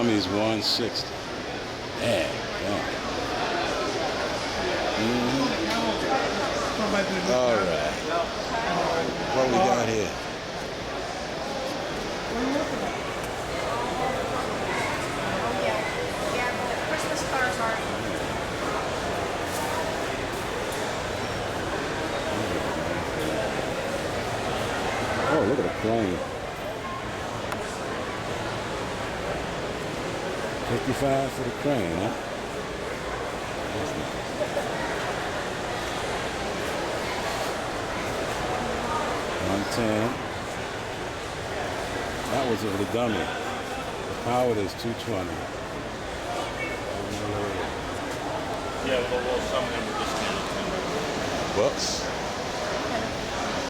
Dummy's 160. Yeah. All right. What we got here? Yeah, the Christmas cars are. Oh, look at the plane. 55 for the crane, huh? That's nice. 110. That was for the dummy. The powered is 220. Yeah, well, some of them are discounted. Bucks.